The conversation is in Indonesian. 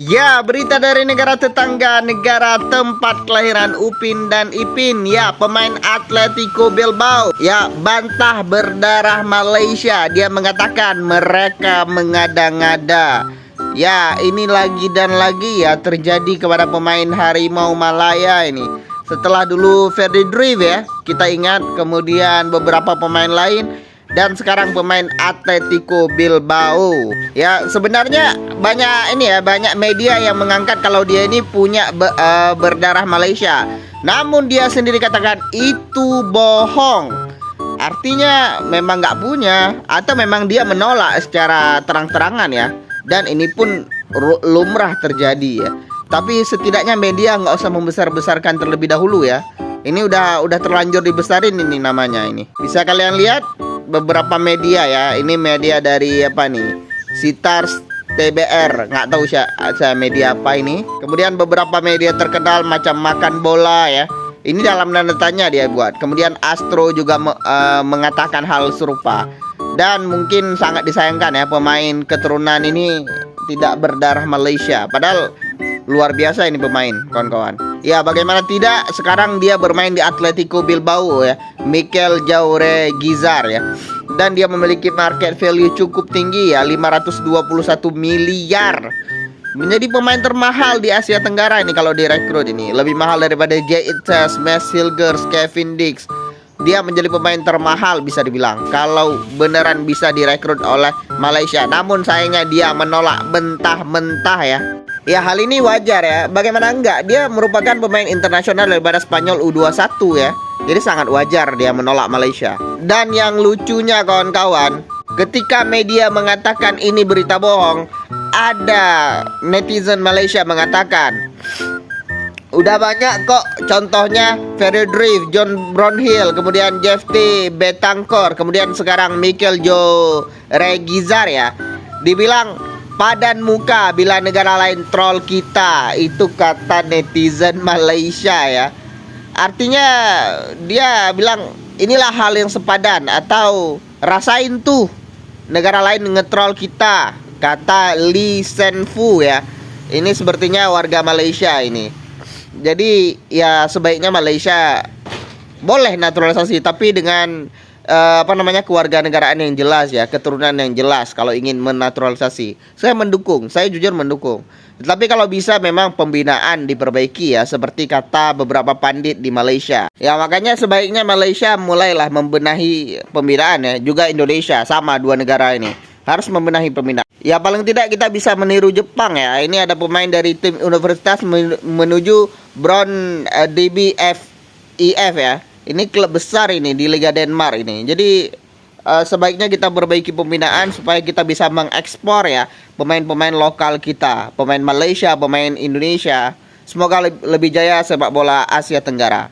Ya, berita dari negara tetangga, negara tempat kelahiran Upin dan Ipin. Ya, pemain Atletico Bilbao. Ya, bantah berdarah Malaysia. Dia mengatakan mereka mengada-ngada. Ya, ini lagi dan lagi ya terjadi kepada pemain Harimau Malaya ini. Setelah dulu Ferdi Drive ya, kita ingat, kemudian beberapa pemain lain, dan sekarang pemain Atletico Bilbao. Ya, sebenarnya banyak banyak media yang mengangkat kalau dia ini punya berdarah Malaysia. Namun dia sendiri katakan itu bohong. Artinya memang nggak punya, atau memang dia menolak secara terang-terangan ya. Dan ini pun lumrah terjadi ya. Tapi setidaknya media nggak usah membesar-besarkan terlebih dahulu ya. Ini udah terlanjur dibesarin ini namanya ini. Bisa kalian lihat beberapa media ya. Ini media dari apa nih? Sitars TBR, nggak tahu saya media apa ini. Kemudian beberapa media terkenal macam Makan Bola ya. Ini dalam tanda tanya dia buat. Kemudian Astro juga mengatakan hal serupa. Dan mungkin sangat disayangkan ya, pemain keturunan ini tidak berdarah Malaysia. Padahal luar biasa ini pemain, kawan-kawan. Ya, bagaimana tidak, sekarang dia bermain di Atletico Bilbao ya, Mikel Jauregui ya. Dan dia memiliki market value cukup tinggi ya, 521 miliar. Menjadi pemain termahal di Asia Tenggara ini kalau direkrut ini. Lebih mahal daripada Jay Itters, Max Hilgers, Kevin Dix. Dia menjadi pemain termahal bisa dibilang kalau beneran bisa direkrut oleh Malaysia. Namun sayangnya dia menolak mentah-mentah ya. Ya, hal ini wajar ya. Bagaimana enggak? Dia merupakan pemain internasional daripada Spanyol U21 ya. Jadi sangat wajar dia menolak Malaysia. Dan yang lucunya kawan-kawan, ketika media mengatakan ini berita bohong, ada netizen Malaysia mangatakan, udah banyak kok contohnya Ferdi Drive, John Brownhill, kemudian Jeff T. Betancur, kemudian sekarang Mikel Jauregui ya. Dibilang padan muka bila negara lain troll kita. Itu kata netizen Malaysia ya. Artinya dia bilang inilah hal yang sepadan, atau rasain tuh negara lain ngetrol kita, kata Lee Sen Fu ya. Ini sepertinya warga Malaysia ini. Jadi ya sebaiknya Malaysia boleh naturalisasi, tapi dengan kewarganegaraan yang jelas ya, keturunan yang jelas kalau ingin menaturalisasi. Saya mendukung, saya jujur mendukung. Tapi kalau bisa memang pembinaan diperbaiki ya, seperti kata beberapa pandit di Malaysia. Ya, makanya sebaiknya Malaysia mulailah membenahi pembinaan ya, juga Indonesia, sama dua negara ini harus membenahi pembinaan. Ya, paling tidak kita bisa meniru Jepang ya. Ini ada pemain dari tim universitas menuju Brown DBFIF ya. Ini klub besar ini di Liga Denmark ini. Jadi sebaiknya kita perbaiki pembinaan supaya kita bisa mengekspor ya pemain-pemain lokal kita, pemain Malaysia, pemain Indonesia. Semoga lebih jaya sepak bola Asia Tenggara.